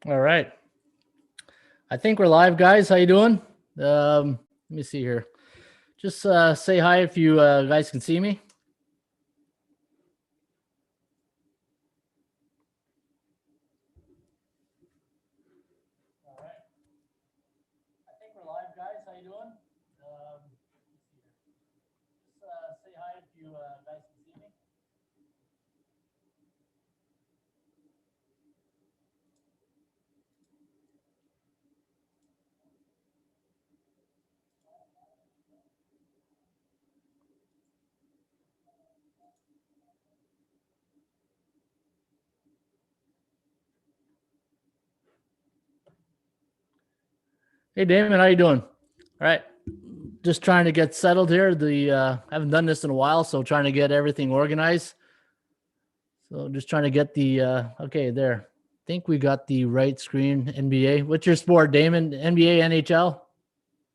All right. I think we're live, guys. How you doing? Let me see here. Just say hi if you guys can see me. All right. I think we're live, guys. How you doing? Let me see here. Just say hi if you guys can see me. Hey, Damon, how you doing? All right. Just trying to get settled here. Haven't done this in a while, so trying to get everything organized. So just trying to get the okay there. I think we got the right screen. NBA. What's your sport, Damon? NBA, NHL.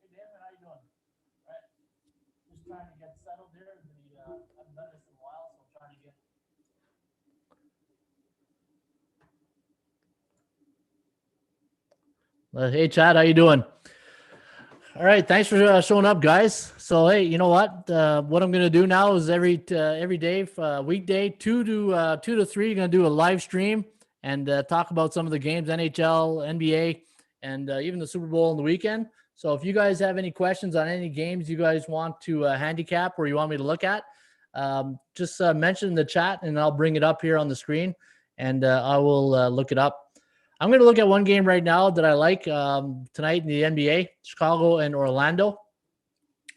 Hey, Damon, how you doing? All right. Just trying to get settled here. Haven't done this in a while, so trying to get. Hey, Chad, how you doing? All right, thanks for showing up, guys. So, hey, you know what? What I'm going to do now is every day, weekday, 2 to 3, going to do a live stream and talk about some of the games, NHL, NBA, and even the Super Bowl on the weekend. So, if you guys have any questions on any games you guys want to handicap or you want me to look at, just mention in the chat, and I'll bring it up here on the screen, and I will look it up. I'm going to look at one game right now that I like tonight in the NBA, Chicago and Orlando,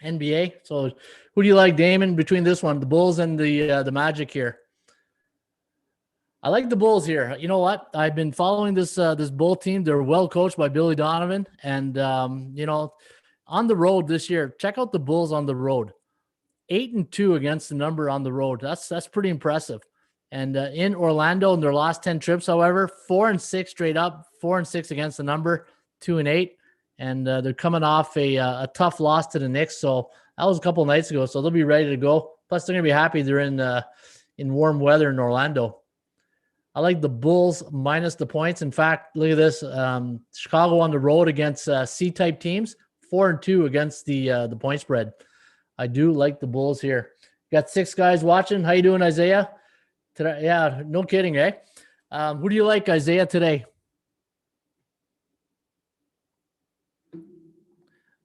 NBA. So who do you like, Damon, between this one, the Bulls and the Magic here? I like the Bulls here. You know what? I've been following this Bull team. They're well coached by Billy Donovan. And, on the road this year, check out the Bulls on the road. 8-2 against the number on the road. That's pretty impressive. And in Orlando, in their last 10 trips, however, 4-6 straight up, 4-6 against the number, 2-8, and they're coming off a tough loss to the Knicks. So that was a couple of nights ago. So they'll be ready to go. Plus, they're gonna be happy they're in warm weather in Orlando. I like the Bulls minus the points. In fact, look at this: Chicago on the road against C-type teams, 4-2 against the point spread. I do like the Bulls here. Got 6 guys watching. How you doing, Isaiah? Today, yeah, no kidding, eh? Who do you like, Isaiah, today?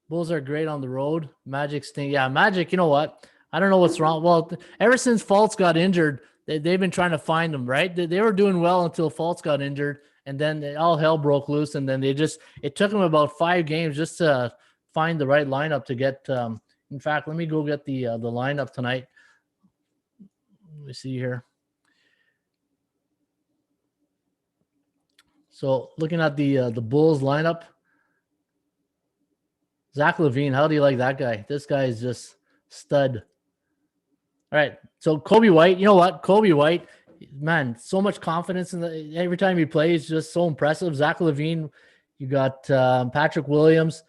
Bulls are great on the road. Magic stink. Yeah, Magic, you know what? I don't know what's wrong. Well, ever since Fultz got injured, they've been trying to find them, right? They were doing well until Fultz got injured, and then all hell broke loose, and then it took them about 5 games just to find the right lineup to get in fact, let me go get the lineup tonight. Let me see here. So looking at the Bulls lineup, Zach LaVine, how do you like that guy? This guy is just stud. All right, so Kobe White, you know what? Kobe White, man, so much confidence every time he plays, just so impressive. Zach LaVine, you got Patrick Williams,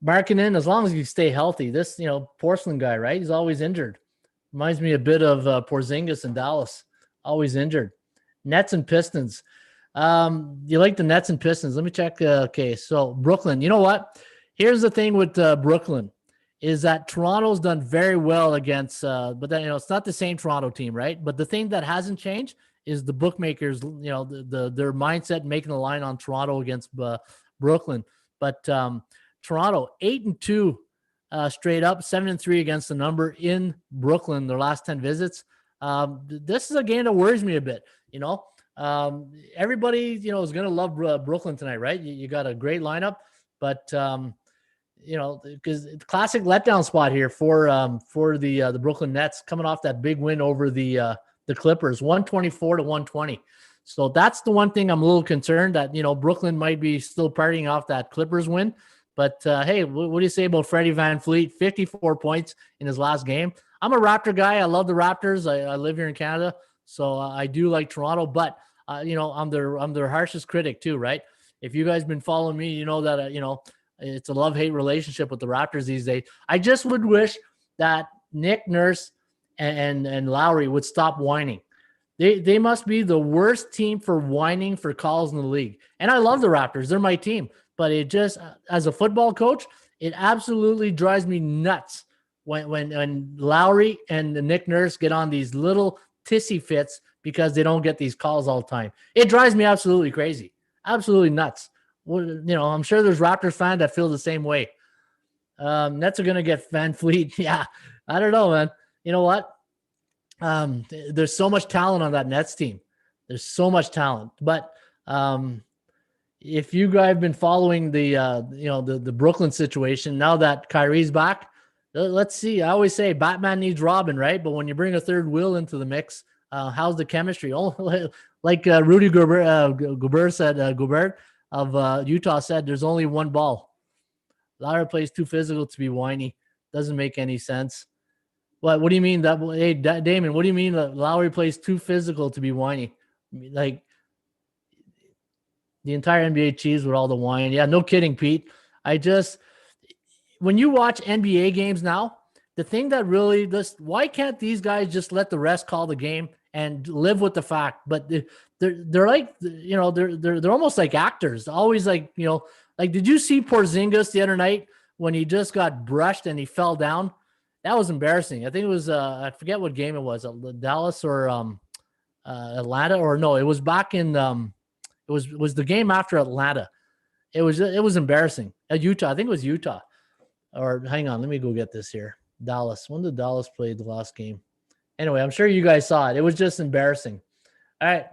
Markkanen. As long as you stay healthy, this porcelain guy, right? He's always injured. Reminds me a bit of Porzingis in Dallas, always injured. Nets and Pistons. You like the Nets and Pistons? Let me check. Okay, so Brooklyn. You know what? Here's the thing with Brooklyn is that Toronto's done very well against, but then it's not the same Toronto team, right? But the thing that hasn't changed is the bookmakers. Their mindset making the line on Toronto against Brooklyn. But Toronto 8-2 straight up, 7-3 against the number in Brooklyn. Their last 10 visits. This is a game that worries me a bit. Everybody, is going to love Brooklyn tonight, right? You got a great lineup, but because it's classic letdown spot here for the Brooklyn Nets coming off that big win over the Clippers, 124-120. So that's the one thing I'm a little concerned that Brooklyn might be still partying off that Clippers win. But hey, what do you say about Freddie VanVleet? 54 points in his last game. I'm a Raptor guy. I love the Raptors. I live here in Canada. So I do like Toronto, but I'm their harshest critic too, right? If you guys been following me, you know that it's a love-hate relationship with the Raptors these days. I just would wish that Nick Nurse and Lowry would stop whining. They must be the worst team for whining for calls in the league. And I love the Raptors. They're my team. But it just, as a football coach, it absolutely drives me nuts when Lowry and Nick Nurse get on these little tissy fits because they don't get these calls all the time. It drives me absolutely crazy. Absolutely nuts. Well, I'm sure there's Raptors fans that feel the same way. Nets are going to get Van Fleet. Yeah, I don't know, man. You know what? There's so much talent on that Nets team. There's so much talent. But if you guys have been following the Brooklyn situation, now that Kyrie's back, let's see. I always say Batman needs Robin, right? But when you bring a third wheel into the mix, how's the chemistry? Oh, like Rudy Gobert said, Gobert of Utah said, there's only one ball. Lowry plays too physical to be whiny. Doesn't make any sense. What do you mean that? Hey, Damon, what do you mean that Lowry plays too physical to be whiny? Like the entire NBA cheese with all the whine. Yeah, no kidding, Pete. When you watch NBA games now, the thing that really why can't these guys just let the rest call the game and live with the fact? But they're like, they're almost like actors. Always like, did you see Porzingis the other night when he just got brushed and he fell down? That was embarrassing. I think it was I forget what game it was, Dallas or Atlanta, or no, it was back in it was the game after Atlanta. It was embarrassing. At Utah, I think it was Utah. Or hang on, let me go get this here. Dallas. When did Dallas play the last game? Anyway, I'm sure you guys saw it. It was just embarrassing. All right.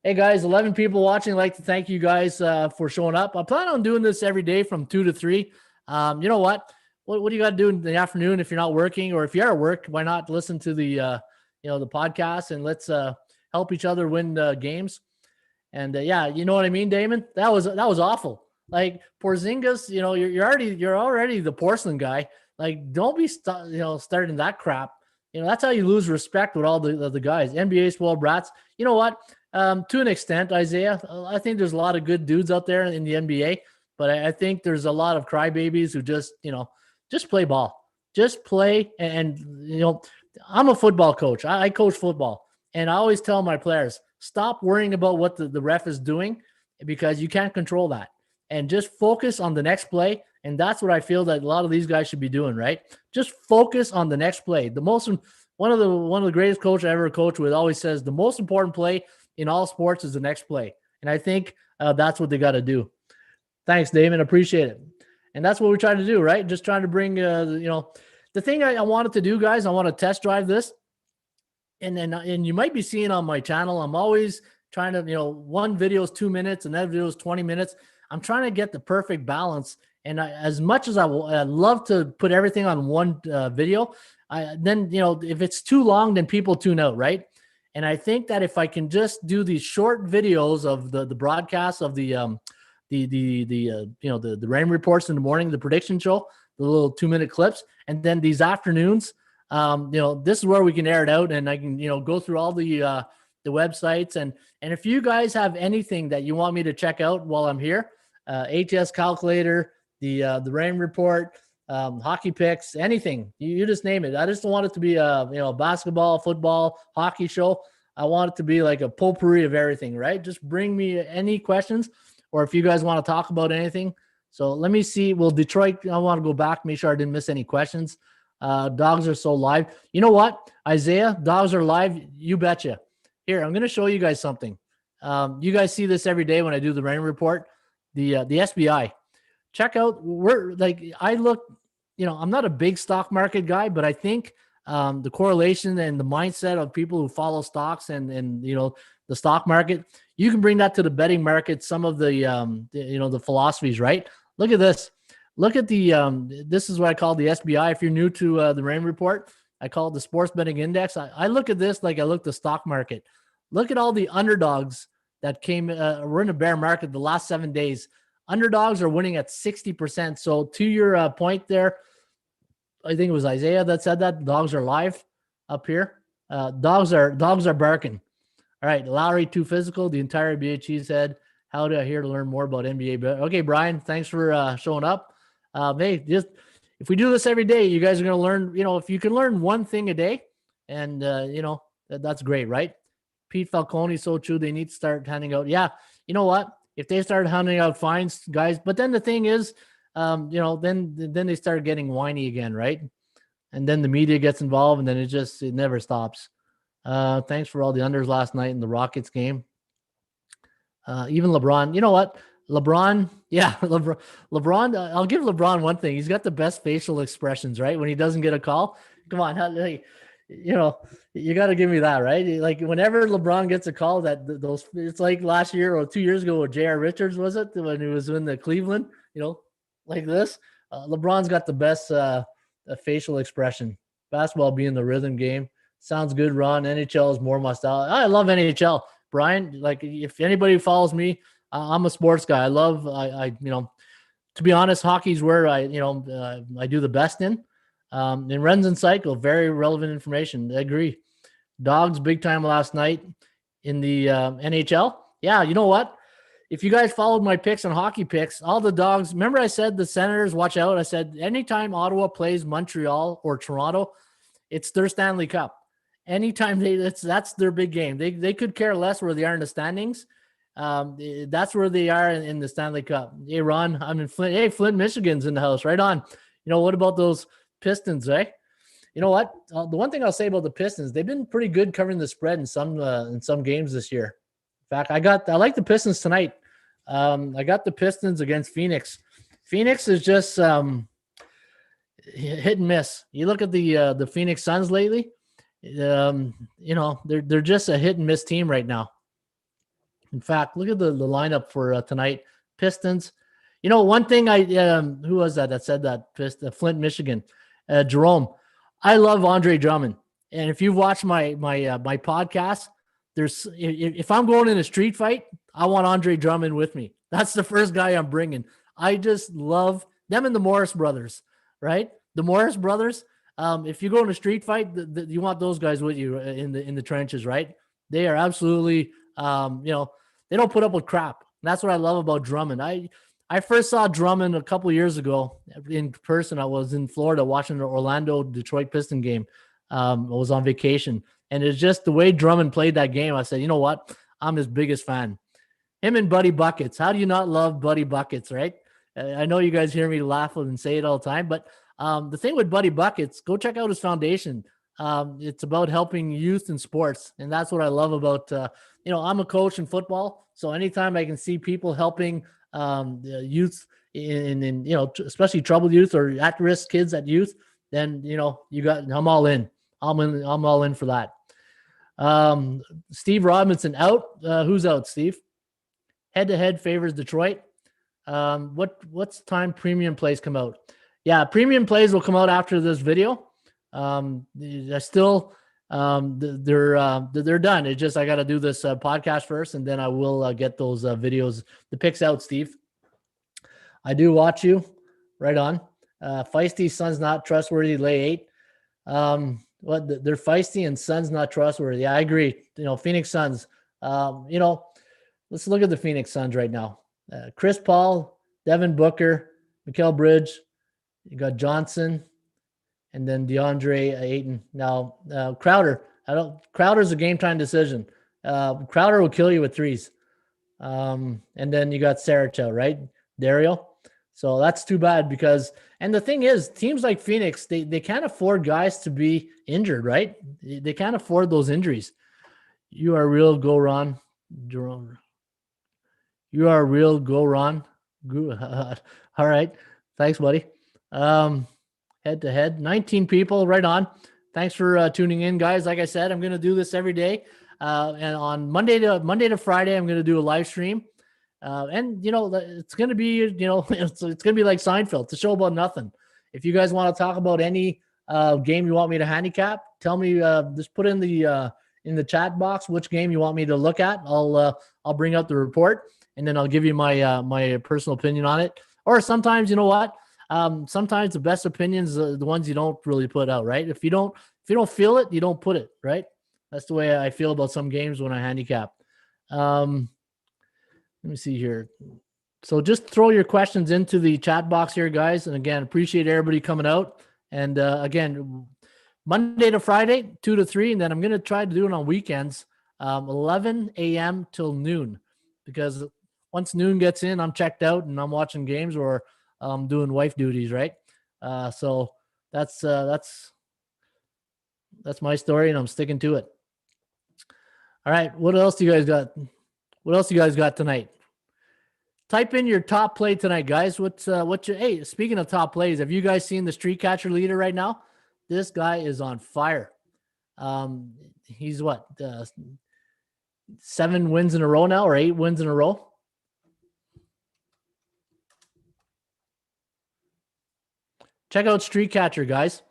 Hey guys, 11 people watching. I'd like to thank you guys for showing up. I plan on doing this every day from 2 to 3. You know what? What do you got to do in the afternoon if you're not working, or if you're at work? Why not listen to the the podcast, and let's help each other win games. And yeah, you know what I mean, Damon? That was awful. Like Porzingis, you're already the porcelain guy. Like, don't be starting that crap. That's how you lose respect with all the guys. NBA spoiled brats. You know what? To an extent, Isaiah, I think there's a lot of good dudes out there in the NBA, but I think there's a lot of crybabies who just play ball. Just play. And I'm a football coach. I coach football. And I always tell my players, stop worrying about what the ref is doing, because you can't control that. And just focus on the next play. And that's what I feel that a lot of these guys should be doing, right? Just focus on the next play. One of the greatest coaches I ever coached with always says the most important play in all sports is the next play. And I think that's what they got to do. Thanks, Damon. Appreciate it. And that's what we're trying to do, right? Just trying to bring, the thing I wanted to do, guys, I want to test drive this. And you might be seeing on my channel, I'm always trying to, one video is 2 minutes, another video is 20 minutes. I'm trying to get the perfect balance. And as much as I'd love to put everything on one video, then, if it's too long, then people tune out, right? And I think that if I can just do these short videos of the broadcast of the rain reports in the morning, the prediction show, the little 2-minute clips, and then these afternoons, this is where we can air it out, and I can, go through all the websites. And if you guys have anything that you want me to check out while I'm here, HS calculator, the rain report, hockey picks, anything, you just name it. I just don't want it to be a basketball, football, hockey show. I want it to be like a potpourri of everything, right? Just bring me any questions, or if you guys want to talk about anything. So let me see. Well, Detroit, I want to go back, make sure I didn't miss any questions. Dogs are so live. You know what, Isaiah? Dogs are live. You betcha. Here, I'm going to show you guys something. You guys see this every day when I do the rain report. The SBI. Check out. I look. I'm not a big stock market guy, but I think the correlation and the mindset of people who follow stocks and the stock market, you can bring that to the betting market. Some of the philosophies, right? Look at this. Look at this is what I call the SBI. If you're new to the rain report, I call it the sports betting index. I look at this like I look at the stock market. Look at all the underdogs that came. We're in a bear market the last 7 days. Underdogs are winning at 60%. So to your point there, I think it was Isaiah that said that dogs are live up here. Dogs are barking. All right, Lowry too physical. The entire NBA cheesehead. How do I hear to learn more about NBA? Okay, Brian, thanks for showing up. Hey, just if we do this every day, you guys are going to learn. If you can learn one thing a day, and that's great, right? Pete Falcone, so true. They need to start handing out. Yeah, you know what? If they start handing out fines, guys. But then the thing is, then they start getting whiny again, right? And then the media gets involved, and then it never stops. Thanks for all the unders last night in the Rockets game. Even LeBron, you know what? LeBron, yeah, LeBron. I'll give LeBron one thing. He's got the best facial expressions, right? When he doesn't get a call, come on, you got to give me that, right? Like whenever LeBron gets a call, it's like last year or 2 years ago with J.R. Richards, was it when he was in the Cleveland? Like this. LeBron's got the best facial expression. Basketball being the rhythm game. Sounds good, Ron. NHL is more my style. I love NHL. Brian, like if anybody follows me, I'm a sports guy. To be honest, hockey's where I do the best in. In Rens and Cycle, very relevant information. I agree. Dogs big time last night in the NHL. Yeah, you know what? If you guys followed my picks on hockey picks, all the Dogs, remember I said the Senators, watch out. I said anytime Ottawa plays Montreal or Toronto, it's their Stanley Cup. Anytime that's their big game. They could care less where they are in the standings. That's where they are in the Stanley Cup. Hey, Ron, I'm in Flint. Hey, Flint, Michigan's in the house. Right on. What about those Pistons, eh? You know what? The one thing I'll say about the Pistons, they've been pretty good covering the spread in some games this year. In fact, I like the Pistons tonight. I got the Pistons against Phoenix. Phoenix is just hit and miss. You look at the Phoenix Suns lately. They're just a hit and miss team right now. In fact, look at the lineup for tonight. Pistons. One thing who was that said that? Flint, Michigan. Jerome. I love Andre Drummond. And if you've watched my podcast, if I'm going in a street fight, I want Andre Drummond with me. That's the first guy I'm bringing. I just love them and the Morris brothers, right? The Morris brothers. If you go in a street fight, you want those guys with you in the trenches, right? They are absolutely, they don't put up with crap. That's what I love about Drummond. I first saw Drummond a couple of years ago in person. I was in Florida watching the Orlando-Detroit Piston game. I was on vacation. And it's just the way Drummond played that game. I said, you know what? I'm his biggest fan. Him and Buddy Buckets. How do you not love Buddy Buckets, right? I know you guys hear me laugh and say it all the time, but the thing with Buddy Buckets, go check out his foundation. It's about helping youth in sports. And that's what I love about, I'm a coach in football. So anytime I can see people helping youth in especially troubled youth or at-risk kids at youth, then, I'm all in. I'm all in for that. Steve Robinson out. Who's out, Steve? Head-to-head favors Detroit. What's time premium plays come out? Yeah, premium plays will come out after this video. They're done. It's just I got to do this podcast first, and then I will get those videos, the picks out, Steve. I do watch you. Right on. Feisty, Suns not trustworthy, lay 8. They're feisty and Suns not trustworthy. Yeah, I agree. Phoenix Suns. Let's look at the Phoenix Suns right now. Chris Paul, Devin Booker, Mikal Bridge. You got Johnson, and then DeAndre Ayton. Now, Crowder. Crowder's a game time decision. Crowder will kill you with threes. And then you got Saric, right? Dario. So that's too bad and the thing is, teams like Phoenix, they can't afford guys to be injured, right? They can't afford those injuries. You are real, go Ron. Jerome. You are real, go Ron. All right. Thanks, buddy. Head to head, 19 people, right on. Thanks for tuning in, guys. Like I said, I'm going to do this every day. And on Monday to Friday, I'm going to do a live stream. And it's going to be, it's going to be like Seinfeld. It's a show about nothing. If you guys want to talk about any game you want me to handicap, tell me, just put in the chat box which game you want me to look at. I'll bring out the report, and then I'll give you my personal opinion on it. Or sometimes, you know what? Sometimes the best opinions are the ones you don't really put out, right? If you don't feel it, you don't put it, right? That's the way I feel about some games when I handicap. Let me see here. So just throw your questions into the chat box here, guys. And again, appreciate everybody coming out. And again, Monday to Friday, 2 to 3. And then I'm going to try to do it on weekends. 11 a.m. till noon, because once noon gets in, I'm checked out and I'm watching games or doing wife duties, right? So that's my story, and I'm sticking to it. All right, what else do you guys got? What else you guys got tonight? Type in your top play tonight, guys. What's your? Hey, speaking of top plays, have you guys seen the street catcher leader right now? This guy is on fire. He's what, 7 wins in a row now, or 8 wins in a row? Check out Street Catcher, guys.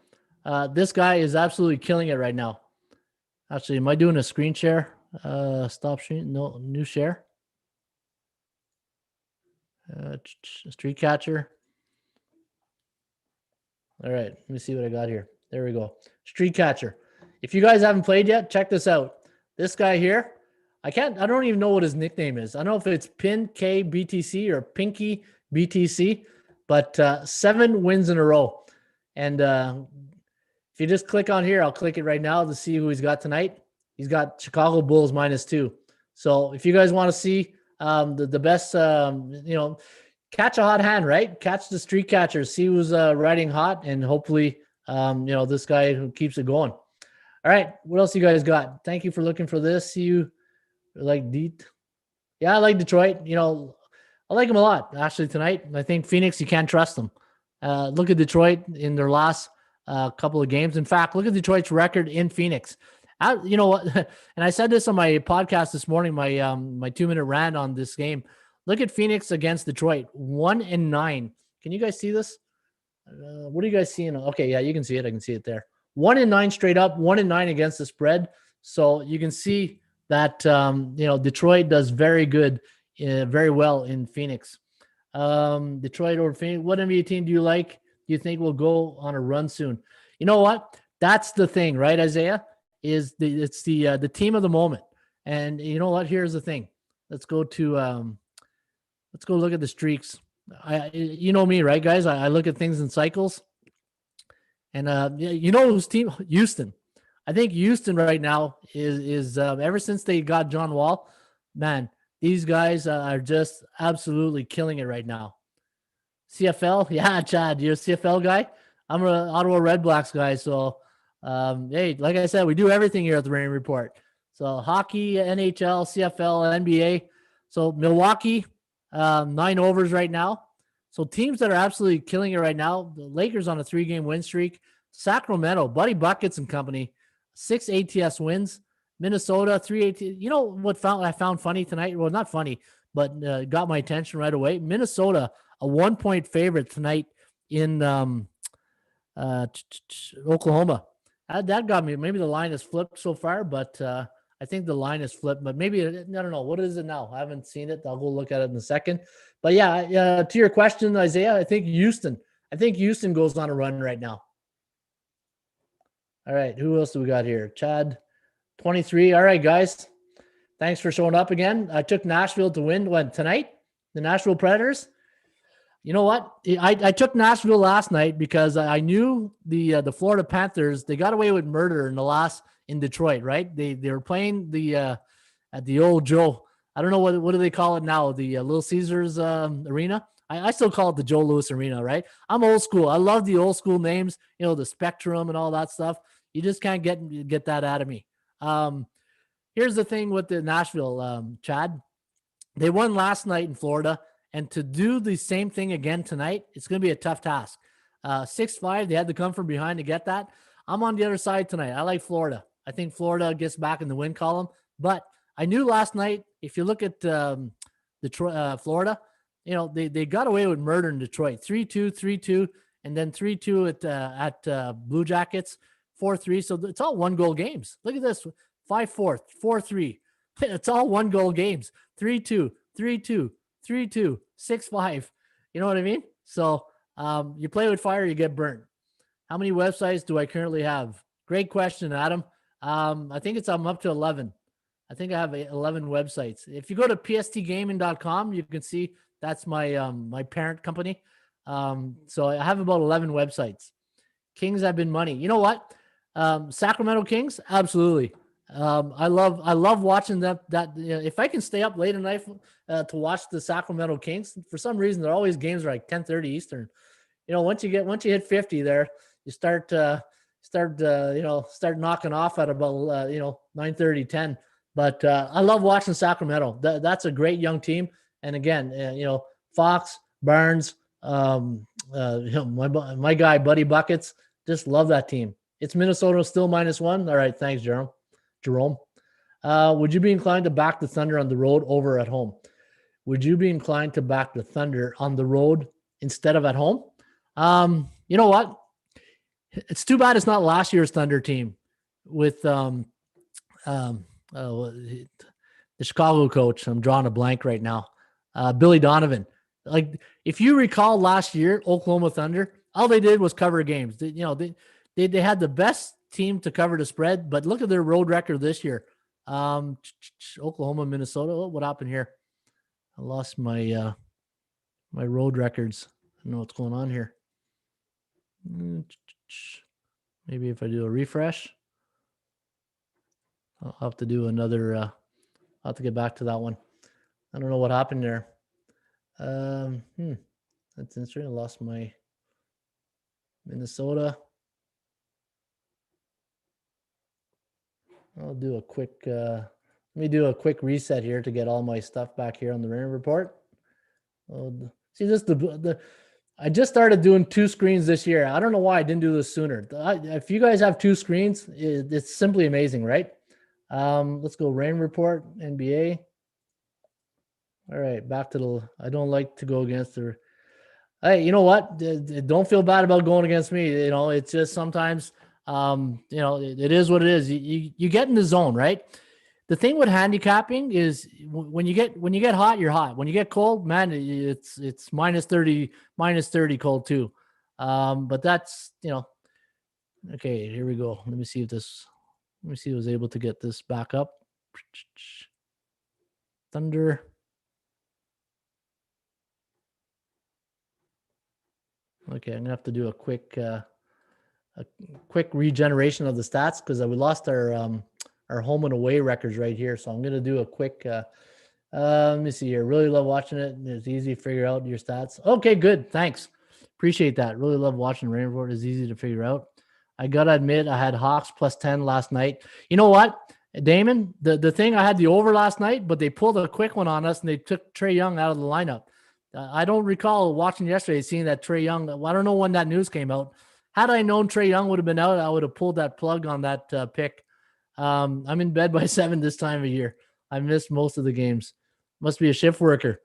This guy is absolutely killing it right now. Actually, am I doing a screen share? Stop screen. No, new share. Street Catcher. All right, let me see what I got here. There we go. Street Catcher. If you guys haven't played yet, check this out. This guy here, I don't even know what his nickname is. I don't know if it's Pin K BTC or Pinky BTC, but 7 wins in a row. And if you just click on here, I'll click it right now to see who he's got tonight. He's got Chicago Bulls -2. So if you guys want to see the best, catch a hot hand, right? Catch the street catchers, see who's riding hot, and hopefully, this guy who keeps it going. All right, what else you guys got? Thank you for looking for this. See you like Deet. Yeah, I like Detroit. I like them a lot actually tonight. I think Phoenix, you can't trust them. Look at Detroit in their last couple of games. In fact, look at Detroit's record in Phoenix. You know what? And I said this on my podcast this morning, my 2-minute rant on this game. Look at Phoenix against Detroit, 1-9. Can you guys see this? What are you guys seeing? Okay, yeah, you can see it. I can see it there. 1-9 straight up, 1-9 against the spread. So you can see that Detroit does very good, very well in Phoenix. Detroit over Phoenix. What NBA team do you like? Do you think will go on a run soon? You know what? That's the thing, right, Isaiah? It's the team of the moment. And you know what? Here's the thing. Let's go look at the streaks. You know me, right, guys? I look at things in cycles. And whose team? Houston. I think Houston right now is ever since they got John Wall, man, these guys are just absolutely killing it right now. CFL, yeah, Chad, you're a CFL guy. I'm an Ottawa Red Blacks guy. So, hey, like I said, we do everything here at the Rain Report. So hockey, NHL, CFL, NBA. So Milwaukee, 9 overs right now. So teams that are absolutely killing it right now. The Lakers on a 3-game win streak. Sacramento, Buddy Buckets and company, 6 ATS wins. Minnesota, 3 ATS. You know what I found funny tonight? Well, not funny, but got my attention right away. Minnesota, a 1-point favorite tonight in Oklahoma. That got me. Maybe the line is flipped so far, but I think the line is flipped. But maybe, I don't know. What is it now? I haven't seen it. I'll go look at it in a second. But yeah, to your question, Isaiah, I think Houston goes on a run right now. All right, who else do we got here? Chad, 23. All right, guys. Thanks for showing up again. I took Nashville to win tonight, the Nashville Predators. You know what? I took Nashville last night because I knew the Florida Panthers, they got away with murder in Detroit, right? They were playing at the old Joe. I don't know what do they call it now, the Little Caesars Arena. I still call it the Joe Louis Arena, right? I'm old school. I love the old school names, the Spectrum and all that stuff. You just can't get that out of me. Here's the thing with the Nashville, Chad. They won last night in Florida, and to do the same thing again tonight, it's going to be a tough task. 6-5, they had to come from behind to get that. I'm on the other side tonight. I like Florida. I think Florida gets back in the win column. But I knew last night, if you look at Florida, they got away with murder in Detroit. 3-2, 3-2, and then 3-2 at Blue Jackets, 4-3. So it's all 1-goal games. Look at this, 5-4, 4-3. It's all 1-goal games. 3-2, 3-2, 3-2, 6-5. You know what I mean? So you play with fire, you get burnt. How many websites do I currently have? Great question, Adam. I think I'm up to 11. I think I have 11 websites. If you go to pstgaming.com, you can see that's my my parent company. So I have about 11 websites. Kings have been money. You know what? Sacramento Kings, absolutely. I love watching that if I can stay up late at night to watch the Sacramento Kings, for some reason they're always games are like 10:30 Eastern. Once you hit 50 there, you start knocking off at about 9:30, 10. But I love watching Sacramento. That's a great young team. And again, Fox, Barnes, my guy Buddy Buckets, just love that team. It's Minnesota still -1. All right, thanks, Jerome. Would you be inclined to back the Thunder on the road over at home? Would you be inclined to back the Thunder on the road instead of at home? You know what? It's too bad it's not last year's Thunder team with the Chicago coach. I'm drawing a blank right now. Billy Donovan. Like, if you recall last year, Oklahoma Thunder, all they did was cover games. They had the best team to cover the spread, but look at their road record this year. Oklahoma, Minnesota. Oh, what happened here? I lost my my road records. I don't know what's going on here. Maybe if I do a refresh, I'll have to do another. I'll have to get back to that one. I don't know what happened there. That's interesting. I lost my Minnesota. I'll do a quick. Let me do a quick reset here to get all my stuff back here on the Raymond report. See this I just started doing 2 screens this year. I don't know why I didn't do this sooner. If you guys have 2 screens, it's simply amazing, right? Let's go Rain report, NBA. All right, back to I don't like to go against the. Hey, you know what? Don't feel bad about going against me. It's just sometimes, it is what it is. You get in the zone, right? The thing with handicapping is when you get hot, you're hot. When you get cold, man, it's -30 cold too. But that's, okay, here we go. Let me see if I was able to get this back up. Thunder. Okay, I'm gonna have to do a quick regeneration of the stats because we lost our home and away records right here. So I'm going to do a quick, let me see here. Really love watching it. It's easy to figure out your stats. Okay, good. Thanks. Appreciate that. Really love watching Rain Report. It's easy to figure out. I got to admit, I had Hawks +10 last night. You know what, Damon? The thing, I had the over last night, but they pulled a quick one on us and they took Trae Young out of the lineup. I don't recall watching yesterday, seeing that Trae Young, I don't know when that news came out. Had I known Trae Young would have been out, I would have pulled that plug on that pick. I'm in bed by 7 this time of year. I missed most of the games. Must be a shift worker.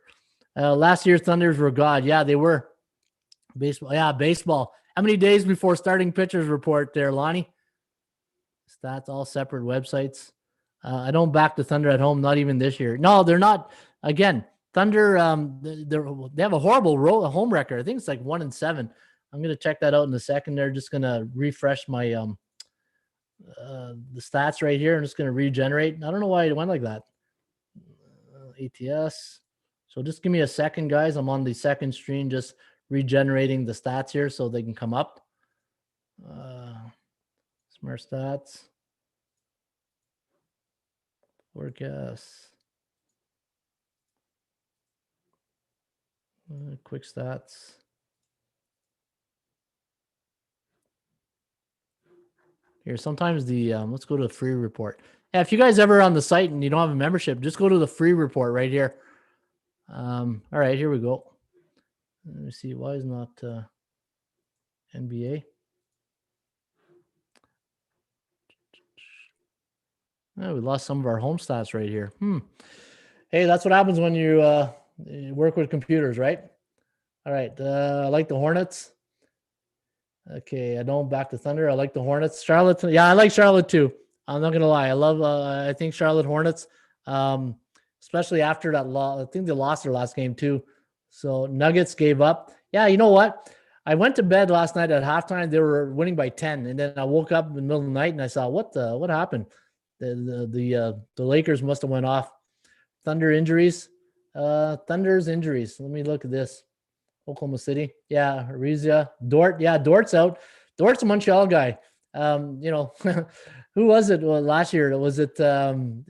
Last year's Thunders were God. Yeah, they were. Baseball. Yeah, baseball. How many days before starting pitchers report there, Lonnie? Stats, all separate websites. I don't back the Thunder at home, not even this year. No, they're not. Again, Thunder, they have a horrible home record. I think it's like 1-7. I'm going to check that out in a second. They're just going to refresh my the stats right here. I'm just going to regenerate. I don't know why it went like that. ATS. So just give me a second, guys. I'm on the second screen, just regenerating the stats here so they can come up. Smart stats. Forecast. Quick stats. Here, sometimes let's go to the free report. Yeah, if you guys ever on the site and you don't have a membership, just go to the free report right here. All right, here we go. Let me see. Why is not NBA? Oh, we lost some of our home stats right here. Hey, that's what happens when you work with computers, right? All right. I like the Hornets. Okay, I don't back the Thunder. I like the Hornets. Charlotte, yeah, I like Charlotte too. I'm not gonna lie. I think Charlotte Hornets, especially after that loss. I think they lost their last game too. So Nuggets gave up. Yeah, you know what? I went to bed last night at halftime. They were winning by 10, and then I woke up in the middle of the night and I saw what happened. The Lakers must have went off. Thunder injuries. Thunder's injuries. Let me look at this. Oklahoma City. Yeah, Ariza. Dort. Yeah, Dort's out. Dort's a Montreal guy. You know, who was it last year? Was it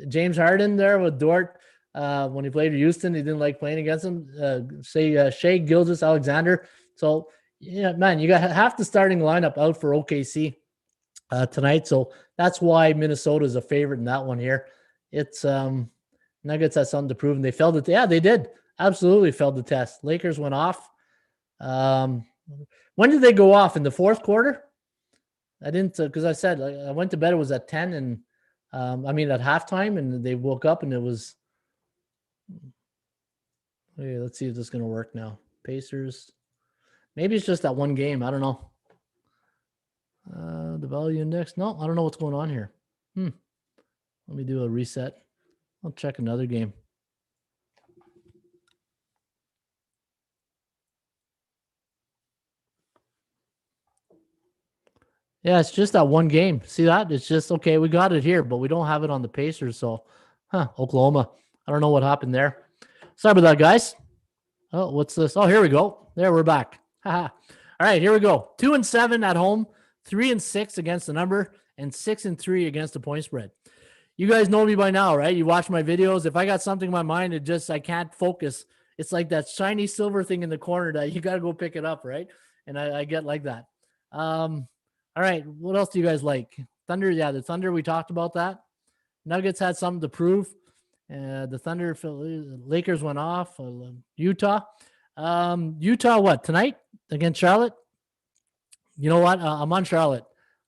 James Harden there with Dort? When he played Houston, he didn't like playing against him. Shea Gilgeous-Alexander. So, yeah, man, you got half the starting lineup out for OKC tonight. So that's why Minnesota is a favorite in that one here. It's Nuggets has something to prove, and they failed it. Yeah, they did. Absolutely failed the test. Lakers went off. When did they go off? In the fourth quarter? I didn't, because I said I went to bed. It was at 10, and at halftime, and they woke up, and it was. Okay, let's see if this is going to work now. Pacers. Maybe it's just that one game. I don't know. The value index. No, I don't know what's going on here. Let me do a reset. I'll check another game. Yeah, it's just that one game. See that? It's just, okay, we got it here, but we don't have it on the Pacers. So, Oklahoma. I don't know what happened there. Sorry about that, guys. Oh, what's this? Oh, here we go. There, we're back. All right, here we go. 2-7 at home, 3-6 against the number, and 6-3 against the point spread. You guys know me by now, right? You watch my videos. If I got something in my mind, I can't focus. It's like that shiny silver thing in the corner that you got to go pick it up, right? And I get like that. All right, what else do you guys like? Thunder, yeah, the Thunder, we talked about that. Nuggets had something to prove. The Thunder, Lakers went off. Utah. Utah, what, tonight against Charlotte? You know what? I'm on Charlotte.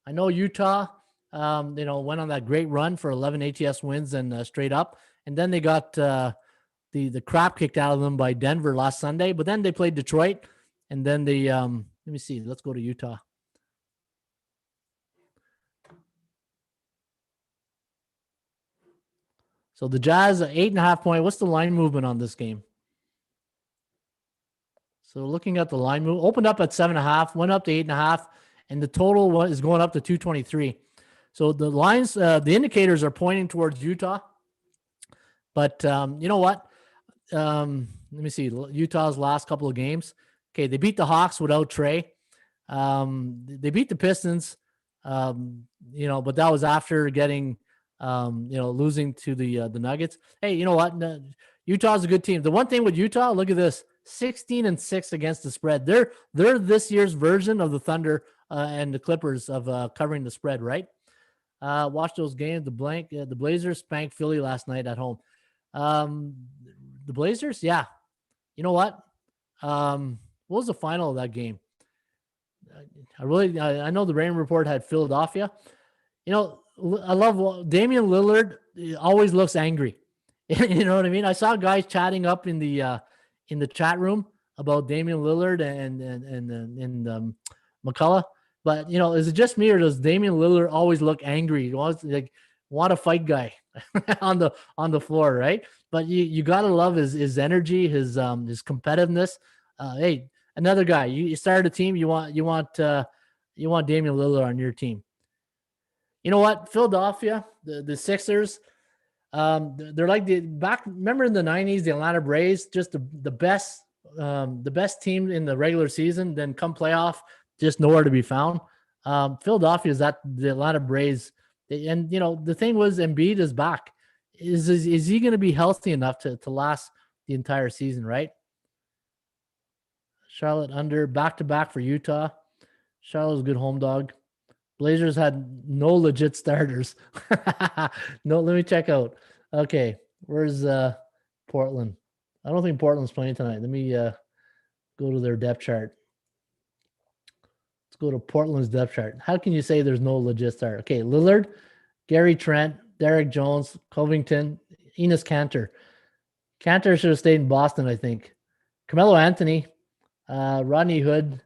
I know Utah, went on that great run for 11 ATS wins and straight up. And then they got the crap kicked out of them by Denver last Sunday. But then they played Detroit. And then they, let me see. Let's go to Utah. So the Jazz, 8.5 point. What's the line movement on this game? So looking at the line move, opened up at 7.5, went up to 8.5, and the total is going up to 223. So the lines, the indicators are pointing towards Utah. But you know what? Let me see. Utah's last couple of games. Okay, they beat the Hawks without Trey. They beat the Pistons, but that was after getting losing to the Nuggets. Hey, you know what? Utah's a good team. The one thing with Utah, look at this, 16-6 against the spread. They're this year's version of the Thunder and the Clippers of covering the spread, right? Watch those games. The Blazers spanked Philly last night at home. The Blazers, yeah. You know what? What was the final of that game? I know the Raymond report had Philadelphia. I love Damian Lillard. Always looks angry. You know what I mean? I saw guys chatting up in the chat room about Damian Lillard and McCullough. But is it just me, or does Damian Lillard always look angry? He wants want to fight guy on the floor, right? But you gotta love his energy, his competitiveness. Hey, another guy. You started a team. You want Damian Lillard on your team. You know what? Philadelphia, the Sixers, they're like remember in the 90s, the Atlanta Braves, just the best team in the regular season, then come playoff, just nowhere to be found. Philadelphia is the Atlanta Braves. And, the thing was, Embiid is back. Is he going to be healthy enough to last the entire season, right? Charlotte under, back-to-back for Utah. Charlotte's a good home dog. Blazers had no legit starters. No, let me check out. Okay, where's Portland? I don't think Portland's playing tonight. Let me go to their depth chart. Let's go to Portland's depth chart. How can you say there's no legit starter? Okay, Lillard, Gary Trent, Derek Jones, Covington, Enes Kanter. Kanter should have stayed in Boston, I think. Carmelo Anthony, Rodney Hood,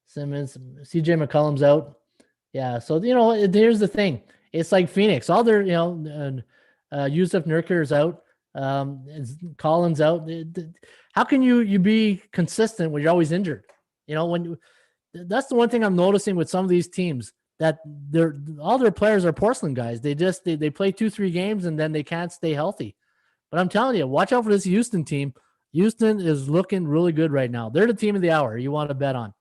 Simmons, CJ McCollum's out. Yeah, so here's the thing. It's like Phoenix. All their, Yusuf Nurkic is out. Collins out. How can you be consistent when you're always injured? That's the one thing I'm noticing with some of these teams, that all their players are porcelain guys. They play 2-3 games and then they can't stay healthy. But I'm telling you, watch out for this Houston team. Houston is looking really good right now. They're the team of the hour you want to bet on.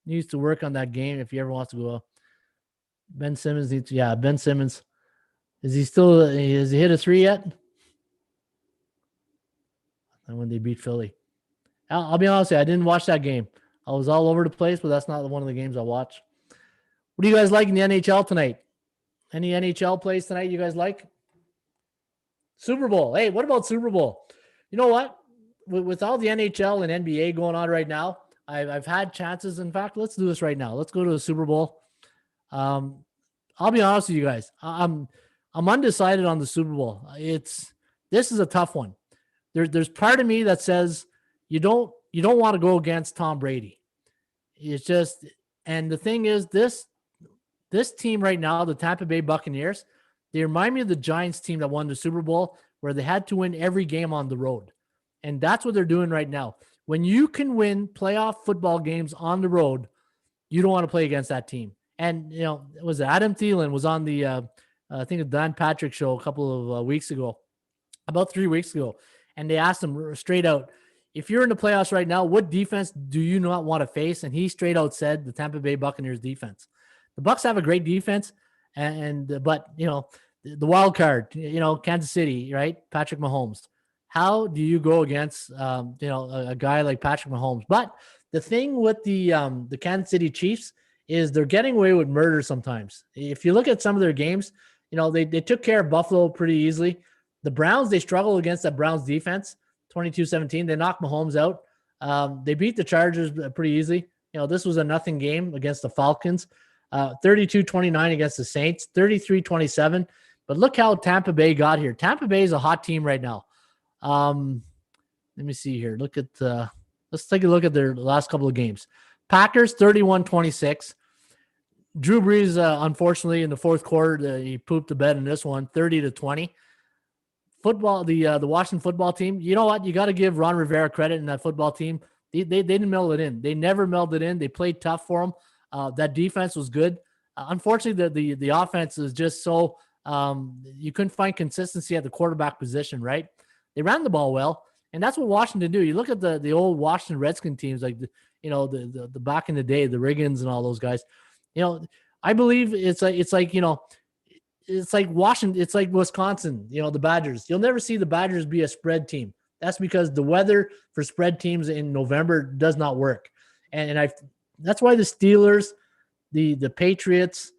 Needs to work on that game if he ever wants to go. Ben Simmons needs. Yeah, Ben Simmons. Is he still? Has he hit a 3 yet? And when they beat Philly, I'll be honest with you, I didn't watch that game. I was all over the place, but that's not one of the games I watch. What do you guys like in the NHL tonight? Any NHL plays tonight you guys like? Super Bowl. Hey, what about Super Bowl? You know what? With all the NHL and NBA going on right now, I've had chances. In fact, let's do this right now. Let's go to the Super Bowl. I'll be honest with you guys. I'm undecided on the Super Bowl. This is a tough one. There's part of me that says you don't want to go against Tom Brady. It's just, and the thing is, this team right now, the Tampa Bay Buccaneers, they remind me of the Giants team that won the Super Bowl, where they had to win every game on the road. And that's what they're doing right now. When you can win playoff football games on the road, you don't want to play against that team. And, it was Adam Thielen was on the, I think, the Dan Patrick show a couple of weeks ago, about 3 weeks ago. And they asked him straight out, if you're in the playoffs right now, what defense do you not want to face? And he straight out said the Tampa Bay Buccaneers defense. The Bucs have a great defense, but the wild card, Kansas City, right? Patrick Mahomes. How do you go against a guy like Patrick Mahomes? But the thing with the Kansas City Chiefs is they're getting away with murder sometimes. If you look at some of their games, they took care of Buffalo pretty easily. The Browns, they struggle against that Browns defense, 22-17. They knocked Mahomes out. They beat the Chargers pretty easily. This was a nothing game against the Falcons. 32-29 against the Saints, 33-27. But look how Tampa Bay got here. Tampa Bay is a hot team right now. Let me see here. Let's take a look at their last couple of games. Packers, 31-26. Drew Brees, unfortunately, in the fourth quarter, he pooped the bed in this one, 30-20. Football, the Washington football team, you know what? You got to give Ron Rivera credit in that football team. They didn't meld it in. They never melded in. They played tough for them. That defense was good. Unfortunately, the offense is just so you couldn't find consistency at the quarterback position, right? They ran the ball well, and that's what Washington do. You look at the old Washington Redskin teams, like the back in the day, the Riggins and all those guys. I believe it's like Washington, it's like Wisconsin, the Badgers. You'll never see the Badgers be a spread team. That's because the weather for spread teams in November does not work. And that's why the Steelers, the Patriots,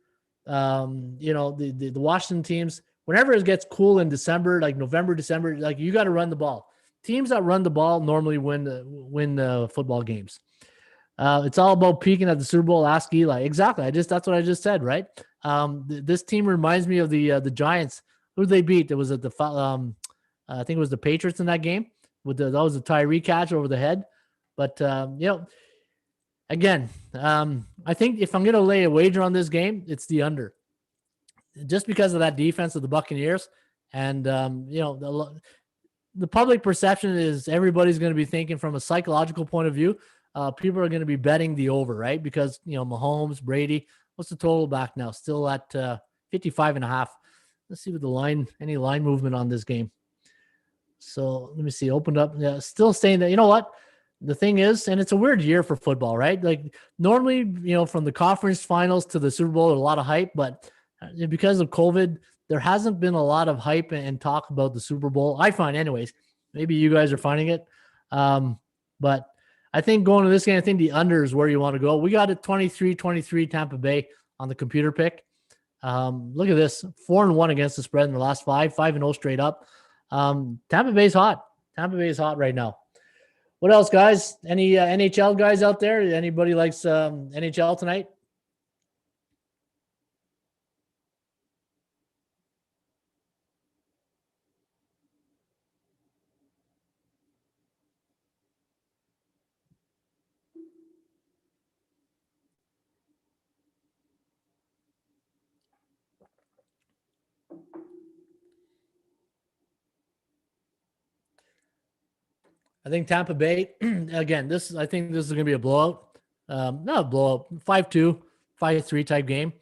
the Washington teams, whenever it gets cool in December, like November, December, like you got to run the ball. Teams that run the ball normally win the football games. It's all about peaking at the Super Bowl. Ask Eli. Exactly. That's what I just said, right? This team reminds me of the Giants. Who did they beat? It was I think it was the Patriots in that game. That was a Tyree catch over the head. But again, I think if I'm going to lay a wager on this game, it's the under, just because of that defense of the Buccaneers. And the public perception is everybody's going to be thinking from a psychological point of view. People are going to be betting the over, right? Because Mahomes, Brady. What's the total back now? Still at 55.5. Let's see what any line movement on this game. So let me see. Opened up. Yeah, still saying that. You know what? The thing is, and it's a weird year for football, right? Like normally, from the conference finals to the Super Bowl, a lot of hype, but because of COVID, there hasn't been a lot of hype and talk about the Super Bowl. I find, anyways. Maybe you guys are finding it, but I think going to this game, I think the under is where you want to go. We got it 23-23 Tampa Bay on the computer pick. Look at this, 4-1 against the spread in the last 5-0 straight up. Tampa Bay's hot. Tampa Bay is hot right now. What else, guys? Any NHL guys out there? Anybody likes NHL tonight? I think Tampa Bay, again, I think this is going to be a blowout. Not a blowout, 5-2, 5-3 type game.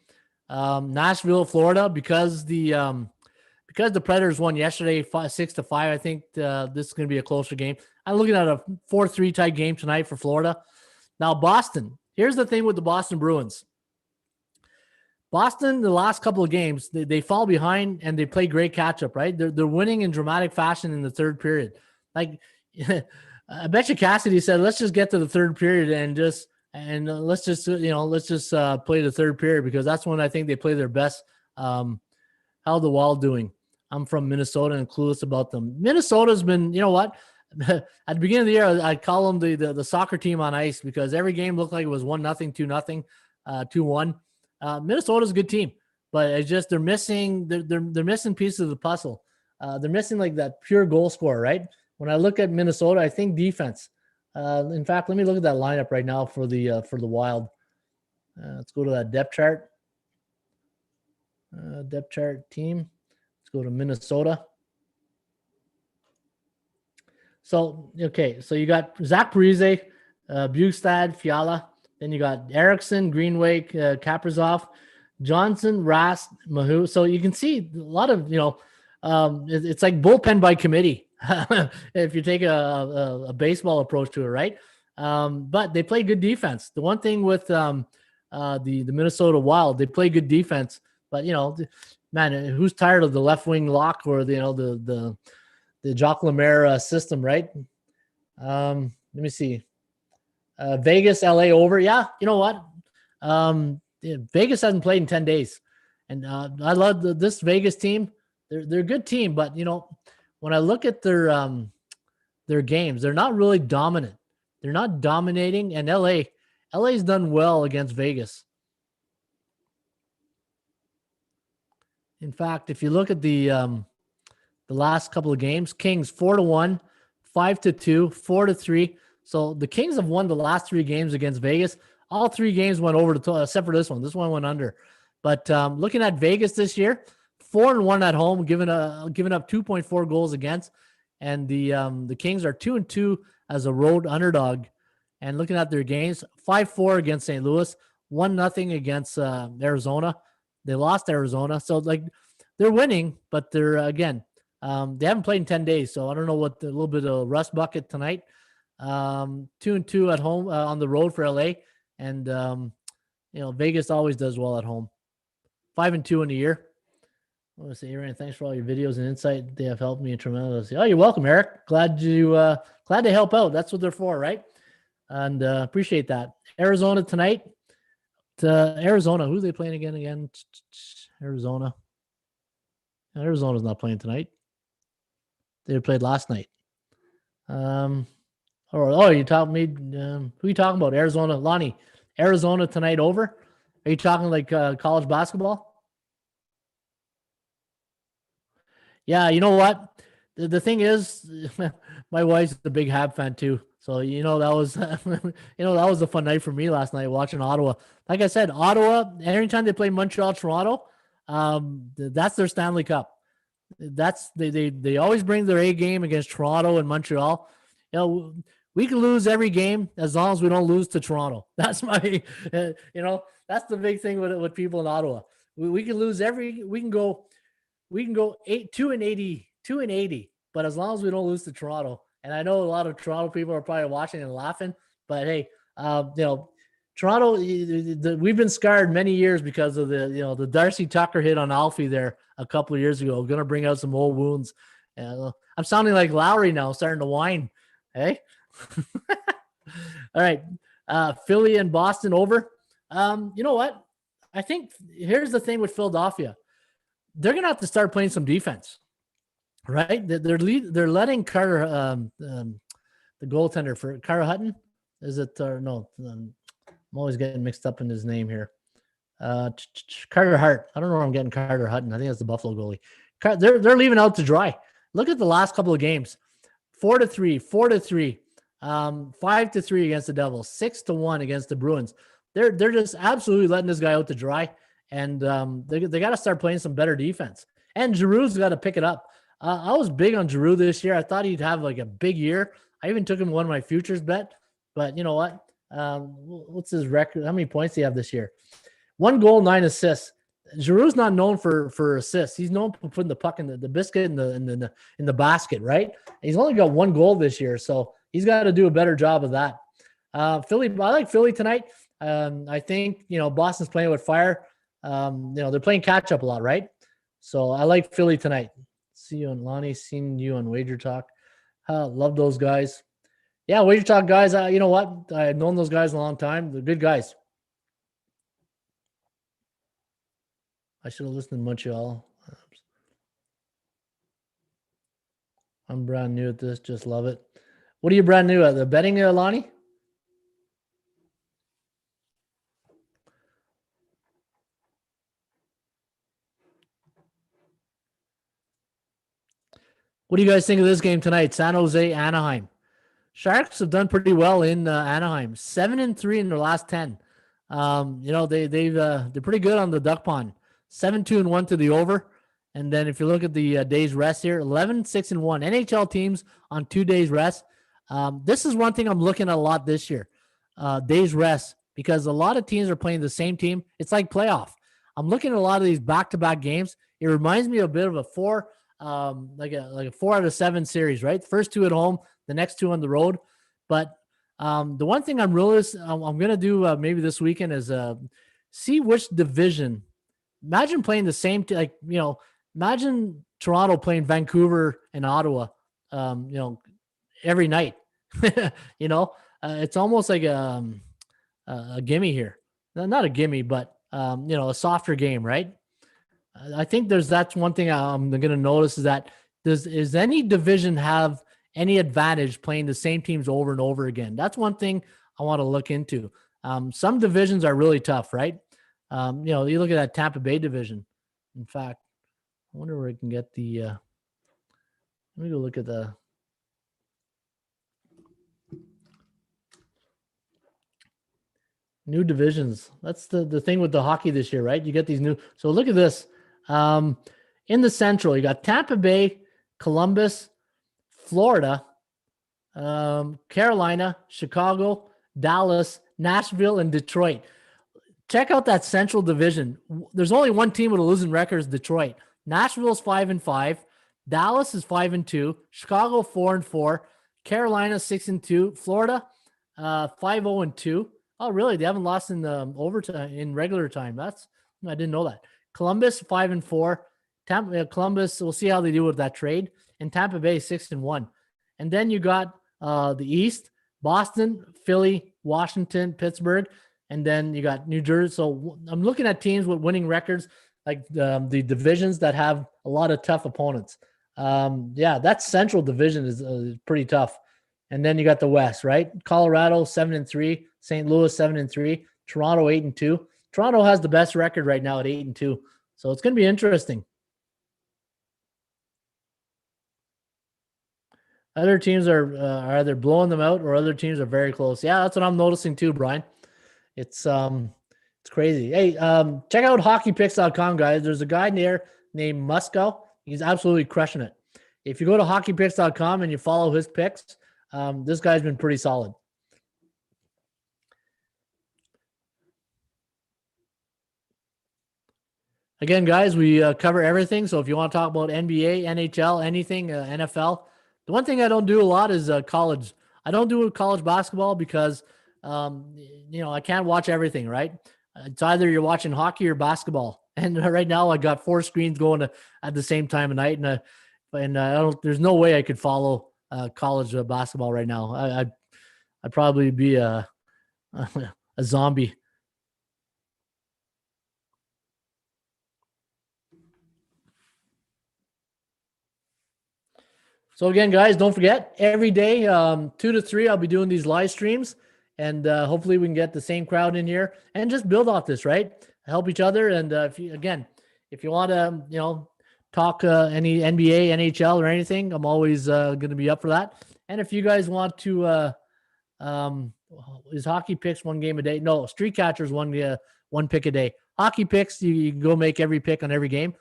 Nashville, Florida, because the Predators won yesterday 6-5, I think this is going to be a closer game. I'm looking at a 4-3 type game tonight for Florida. Now, Boston. Here's the thing with the Boston Bruins. Boston, the last couple of games, they fall behind and they play great catch up, right? They're winning in dramatic fashion in the third period. Like, I bet you Cassidy said, let's just get to the third period and let's just play the third period, because that's when I think they play their best. How the Wild doing? I'm from Minnesota and clueless about them. Minnesota's been, you know what? At the beginning of the year, I'd call them the soccer team on ice, because every game looked like it was 1-0, 2-0, 2-1. Minnesota's a good team, but it's just they're missing pieces of the puzzle. They're missing like that pure goal scorer, right? When I look at Minnesota, I think defense. In fact, let me look at that lineup right now for the Wild. Let's go to that depth chart. Depth chart team. Let's go to Minnesota. So, okay. So you got Zach Parise, Bugstad, Fiala. Then you got Eriksson, Greenway, Kaprizov, Johnson, Rast, Mahu. So you can see a lot of, it's like bullpen by committee if you take a baseball approach to it, right? But they play good defense. The one thing with the Minnesota Wild, they play good defense. But, man, who's tired of the left wing lock or the Jacques Lemaire system, right? Let me see. Vegas, LA over. Yeah, you know what? Vegas hasn't played in 10 days. And I love this Vegas team. They're a good team, but, when I look at their games, they're not really dominant. They're not dominating, and LA's done well against Vegas. In fact, if you look at the last couple of games, Kings 4-1, 5-2, 4-3. So the Kings have won the last 3 games against Vegas. All 3 games went over except for this one. This one went under. But looking at Vegas this year, 4-1 at home, giving up 2.4 goals against, and the Kings are 2-2 as a road underdog. And looking at their games, 5-4 against St. Louis, 1-0 against Arizona. They lost Arizona, so like they're winning, but they're they haven't played in 10 days. So I don't know what the little bit of rust bucket tonight. 2-2 at home on the road for LA, and Vegas always does well at home. 5-2 in the year. I want to say, Aaron, thanks for all your videos and insight. They have helped me tremendously. Oh, you're welcome, Eric. Glad to help out. That's what they're for, right? And appreciate that. Arizona tonight. Arizona. Who are they playing again? Arizona. Arizona's not playing tonight. They played last night. You talking me? Who are you talking about? Arizona, Lonnie. Arizona tonight over. Are you talking like college basketball? Yeah, you know what? The thing is, my wife's a big Hab fan too. So that was that was a fun night for me last night watching Ottawa. Like I said, Ottawa, anytime they play Montreal, Toronto, that's their Stanley Cup. That's they always bring their A game against Toronto and Montreal. We can lose every game as long as we don't lose to Toronto. That's my that's the big thing with people in Ottawa. We can lose we can go 2-80, but as long as we don't lose to Toronto. And I know a lot of Toronto people are probably watching and laughing, but hey, Toronto, we've been scarred many years because of the Darcy Tucker hit on Alfie there a couple of years ago. Going to bring out some old wounds. I'm sounding like Lowry now, starting to whine. Hey, all right. Philly and Boston over. You know what? I think here's the thing with Philadelphia. They're going to have to start playing some defense. Right, they're letting Carter, the goaltender for Carter Hutton, is it or no? I'm always getting mixed up in his name here. Carter Hart. I don't know where I'm getting Carter Hutton. I think that's the Buffalo goalie. They're leaving out to dry. Look at the last couple of games: 4-3, 4-3, 5-3 against the Devils, 6-1 against the Bruins. They're just absolutely letting this guy out to dry, and they got to start playing some better defense. And Giroux's got to pick it up. I was big on Giroux this year. I thought he'd have like a big year. I even took him one of my futures bet. But you know what? What's his record? How many points do he have this year? 1 goal, 9 assists. Giroux's not known for assists. He's known for putting the puck in the biscuit in the basket, right? He's only got 1 goal this year, so he's got to do a better job of that. Philly, I like Philly tonight. I think Boston's playing with fire. They're playing catch up a lot, right? So I like Philly tonight. See you on Lonnie, seen you on Wager Talk. Love those guys. Yeah, Wager Talk guys. You know what? I've known those guys a long time. They're good guys. I should have listened to Montreal. I'm brand new at this. Just love it. What are you brand new at? The betting, Lonnie? What do you guys think of this game tonight? San Jose, Anaheim. Sharks have done pretty well in Anaheim. 7-3 in their last 10. They're pretty good on the duck pond. 7-2-1 to the over. And then if you look at the days rest here, 11-6-1. NHL teams on 2 days rest. This is one thing I'm looking at a lot this year. Days rest, because a lot of teams are playing the same team. It's like playoff. I'm looking at a lot of these back-to-back games. It reminds me a bit of a 4 out of 7 series, right? First 2 at home, the next 2 on the road. But the one thing I'm going to do maybe this weekend is see which division. Imagine playing the same, imagine Toronto playing Vancouver and Ottawa, every night. It's almost like a gimme here. Not a gimme, but, a softer game, right? I think that's one thing I'm going to notice is that does any division have any advantage playing the same teams over and over again? That's one thing I want to look into. Some divisions are really tough, right? You look at that Tampa Bay division. In fact, I wonder where I can get the. Let me go look at the. New divisions. That's the thing with the hockey this year, right? You get these new. So look at this. In the Central, you got Tampa Bay, Columbus, Florida, Carolina, Chicago, Dallas, Nashville, and Detroit. Check out that Central division. There's only one team with a losing record, is Detroit. Nashville's 5-5. Dallas is 5-2. Chicago 4-4. Carolina 6-2. Florida 5-0-2. Oh, really? They haven't lost in the overtime in regular time. I didn't know that. Columbus 5-4. Columbus, we'll see how they do with that trade. And Tampa Bay 6-1. And then you got the East, Boston, Philly, Washington, Pittsburgh, and then you got New Jersey. So I'm looking at teams with winning records, like the divisions that have a lot of tough opponents. That Central division is pretty tough. And then you got the West, right? Colorado 7-3, St. Louis 7-3, Toronto 8-2. Toronto has the best record right now at 8-2. So it's going to be interesting. Other teams are either blowing them out or other teams are very close. Yeah, that's what I'm noticing too, Brian. It's crazy. Hey, check out hockeypicks.com, guys. There's a guy there named Musko. He's absolutely crushing it. If you go to hockeypicks.com and you follow his picks, this guy's been pretty solid. Again, guys, we cover everything. So if you want to talk about NBA, NHL, anything, NFL, the one thing I don't do a lot is college. I don't do college basketball because, I can't watch everything, right? It's either you're watching hockey or basketball. And right now I got 4 screens going at the same time of night. And there's no way I could follow college basketball right now. I'd probably be a zombie. So again, guys, don't forget, every day, 2 to 3, I'll be doing these live streams, and hopefully we can get the same crowd in here and just build off this, right? Help each other. And if you want to, talk any NBA, NHL, or anything, I'm always going to be up for that. And if you guys want to, is hockey picks one game a day? No, street catchers one pick a day. Hockey picks, you go make every pick on every game.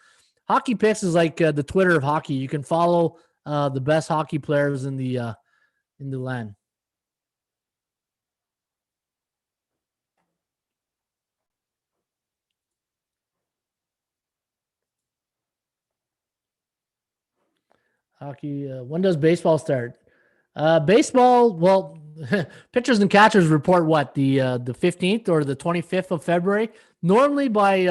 Hockey picks is like the Twitter of hockey. You can follow the best hockey players in the land. Hockey. When does baseball start? Baseball. Well, pitchers and catchers report what, the 15th or the 25th of February. Normally by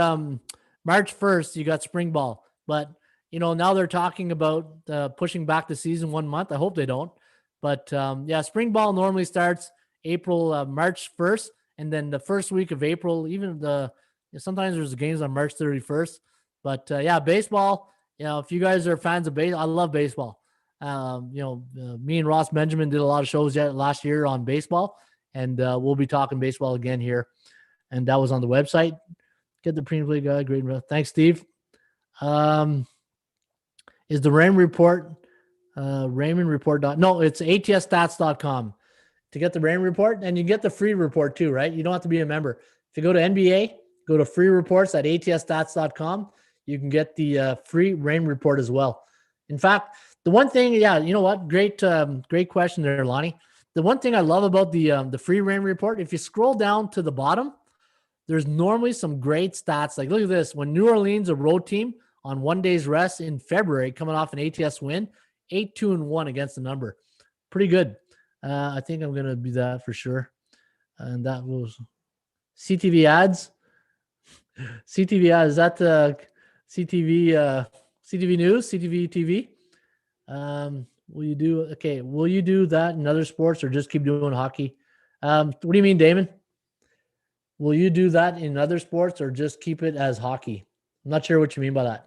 March 1st, you got spring ball, but now they're talking about pushing back the season 1 month. I hope they don't, but yeah, spring ball normally starts March 1st, and then the first week of April. Even sometimes there's games on March 31st, but yeah, baseball. If you guys are fans of baseball, I love baseball. Me and Ross Benjamin did a lot of shows last year on baseball, and we'll be talking baseball again here. And that was on the website. Get the Premier League guy. Great. Thanks, Steve. Is the Raymond report, Raymond report? No, it's atsstats.com to get the Raymond report, and you get the free report too, right? You don't have to be a member. If you go to NBA, go to free reports at atsstats.com. You can get the free Raymond report as well. In fact, the one thing, yeah, you know what? Great question there, Lonnie. The one thing I love about the free Raymond report, if you scroll down to the bottom, there's normally some great stats. Like, look at this. When New Orleans, a road team, on 1 day's rest in February, coming off an ATS win, 8-2-1 against the number. Pretty good. I think I'm going to do that for sure. And that was CTV ads. CTV ads. Is that the CTV News, CTV TV? Will you do that in other sports or just keep doing hockey? What do you mean, Damon? Will you do that in other sports or just keep it as hockey? I'm not sure what you mean by that.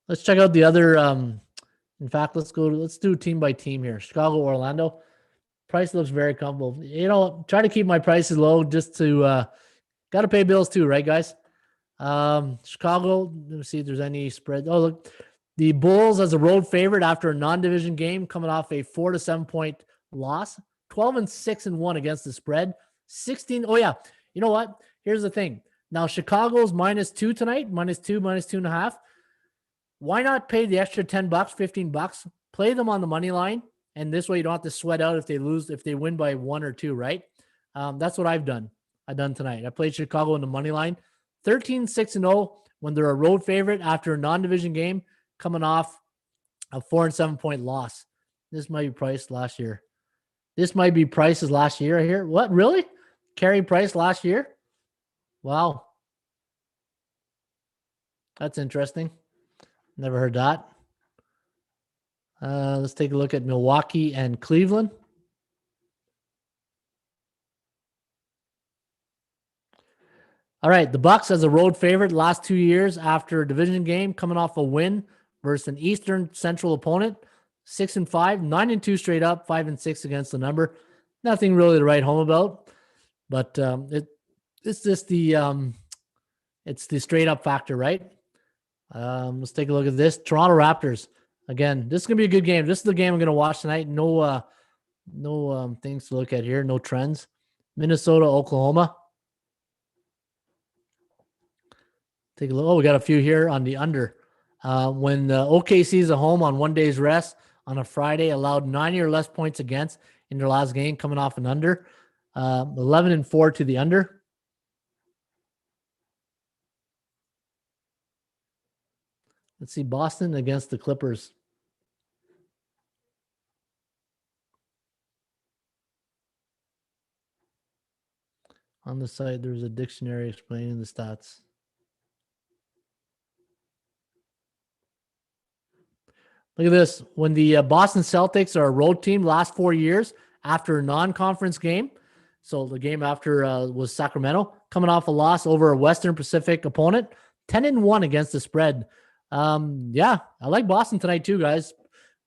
Let's check out the other. In fact, let's do team by team here. Chicago, Orlando. Price looks very comfortable. Try to keep my prices low just to got to pay bills too, right, guys? Chicago. Let me see if there's any spread. Oh, look, the Bulls as a road favorite after a non-division game, coming off a 4 to 7 point loss. 12-6-1 against the spread. 16. Oh yeah. You know what? Here's the thing. Now Chicago's -2 tonight. -2.5. Why not pay the extra $10, $15? Play them on the money line, and this way you don't have to sweat out if they win by 1 or 2, right? That's what I've done. Tonight. I played Chicago in the money line. 13-6-0 when they're a road favorite after a non-division game, coming off a 4 and 7 point loss. This might be priced last year. This might be prices last year here. What, really? Carey Price last year? Wow. That's interesting. Never heard that. Let's take a look at Milwaukee and Cleveland. All right, the Bucks as a road favorite last 2 years after a division game, coming off a win versus an Eastern Central opponent. 6-5, 9-2 straight up, 5-6 against the number. Nothing really to write home about, but it's just the straight up factor, right? Let's take a look at this. Toronto Raptors. Again, this is gonna be a good game. This is the game I'm gonna watch tonight. No things to look at here. No trends. Minnesota, Oklahoma. Take a look. Oh, we got a few here on the under. When OKC is at home on 1 day's rest on a Friday, allowed 90 or less points against in their last game, coming off an under. 11-4 to the under. Let's see, Boston against the Clippers. On the site, there's a dictionary explaining the stats. Look at this. When the Boston Celtics are a road team last 4 years after a non-conference game, so the game after was Sacramento, coming off a loss over a Western Pacific opponent, 10-1 against the spread. Yeah, I like Boston tonight too, guys.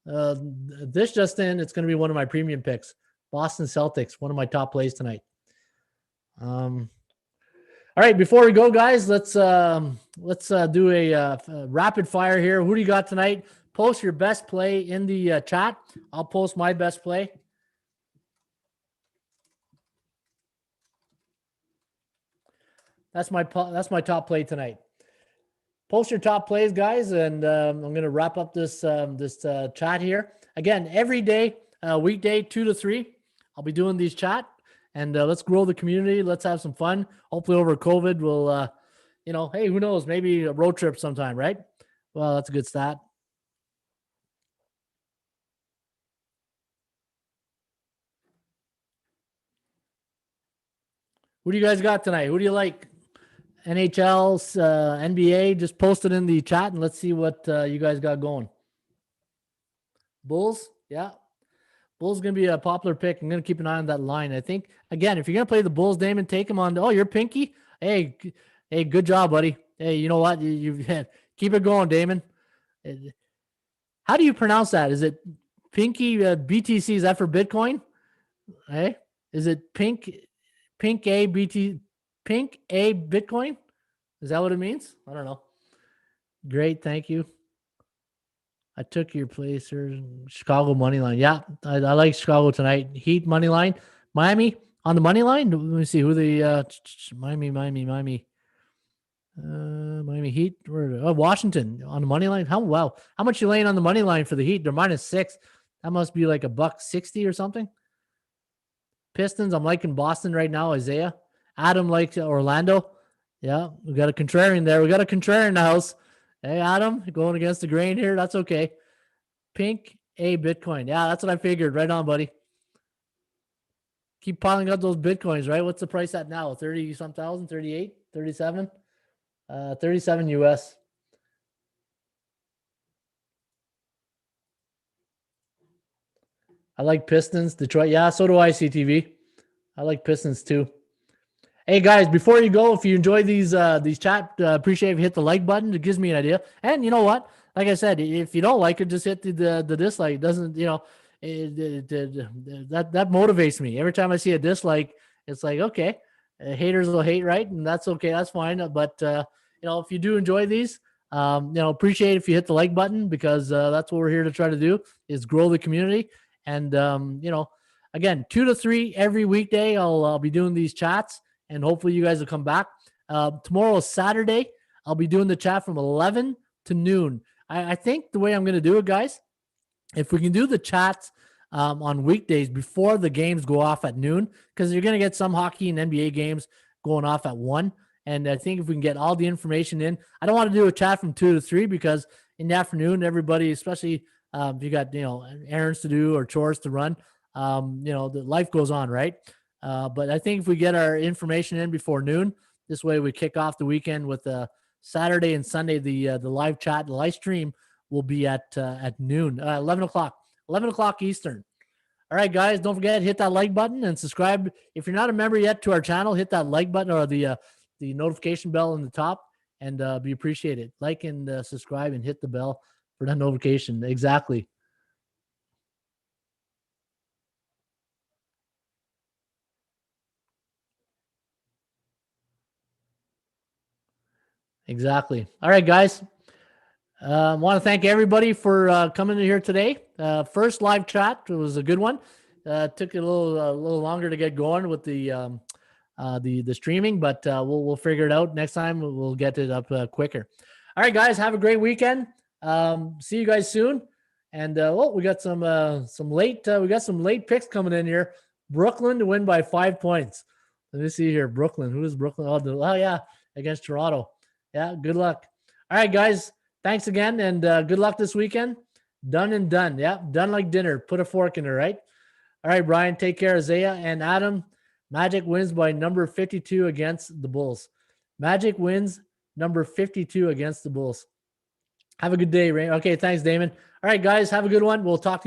This just in, it's going to be one of my premium picks. Boston Celtics, one of my top plays tonight. All right, before we go, guys, let's do a rapid fire here. Who do you got tonight? Post your best play in the chat. I'll post my best play. That's my top play tonight. Post your top plays, guys, and I'm going to wrap up this chat here. Again, every day, weekday, 2 to 3, I'll be doing these chat, and let's grow the community. Let's have some fun. Hopefully over COVID, we'll, hey, who knows, maybe a road trip sometime, right? Well, that's a good stat. Who do you guys got tonight? Who do you like? NHL, NBA? Just post it in the chat and let's see what you guys got going. Bulls? Yeah. Bulls going to be a popular pick. I'm going to keep an eye on that line. I think, again, if you're going to play the Bulls, Damon, take them on. Oh, you're Pinky? Hey, good job, buddy. Hey, you know what? You keep it going, Damon. How do you pronounce that? Is it Pinky BTC? Is that for Bitcoin? Hey, is it Pink A BT Pink A Bitcoin? Is that what it means? I don't know. Great, thank you. I took your place, sir. Chicago money line. Yeah, I like Chicago tonight. Heat money line. Miami on the money line. Let me see who the Miami Heat. Washington on the money line. How much you laying on the money line for the Heat? They're -6. That must be like $1.60 or something. Pistons. I'm liking Boston right now. Isaiah. Adam likes Orlando. Yeah, we got a contrarian there. We got a contrarian in the house. Hey, Adam, going against the grain here. That's okay. Pink A Bitcoin. Yeah, that's what I figured. Right on, buddy. Keep piling up those Bitcoins, right? What's the price at now? 30-some thousand? 38? 37? 37 US. I like Pistons. Detroit. Yeah, so do I, CTV. I like Pistons too. Hey guys, before you go, if you enjoy these chat, appreciate if you hit the like button. It gives me an idea. And you know what? Like I said, if you don't like it, just hit the dislike. It doesn't, that motivates me. Every time I see a dislike, it's like, okay, haters will hate, right? And that's okay. That's fine. But if you do enjoy these, appreciate if you hit the like button, because that's what we're here to try to do, is grow the community. And again, 2 to 3 every weekday, I'll be doing these chats. And hopefully you guys will come back. Tomorrow is Saturday. I'll be doing the chat from 11 to noon. I think the way I'm going to do it, guys, if we can do the chats on weekdays before the games go off at noon, because you're going to get some hockey and NBA games going off at 1. And I think if we can get all the information in, I don't want to do a chat from 2 to 3, because in the afternoon, everybody, especially if you got, errands to do or chores to run, the life goes on, right? But I think if we get our information in before noon, this way we kick off the weekend with Saturday and Sunday. The live chat, the live stream will be at noon, 11 o'clock Eastern. All right, guys, don't forget, hit that like button and subscribe. If you're not a member yet to our channel, hit that like button or the notification bell on the top, and be appreciated. Like and subscribe and hit the bell for that notification. Exactly. Exactly. All right, guys. I want to thank everybody for coming in here today. First live chat. It was a good one. Took a little longer to get going with the streaming, but we'll figure it out next time. We'll get it up quicker. All right, guys. Have a great weekend. See you guys soon. And we got some late picks coming in here. Brooklyn to win by 5 points. Let me see here. Brooklyn. Who is Brooklyn? Oh yeah, against Toronto. Yeah, good luck. All right, guys. Thanks again, and good luck this weekend. Done and done. Yeah, done like dinner. Put a fork in it, right? All right, Brian. Take care, Isaiah and Adam. Magic wins by number 52 against the Bulls. Magic wins number 52 against the Bulls. Have a good day, Raymond. Okay, thanks, Damon. All right, guys. Have a good one. We'll talk to you.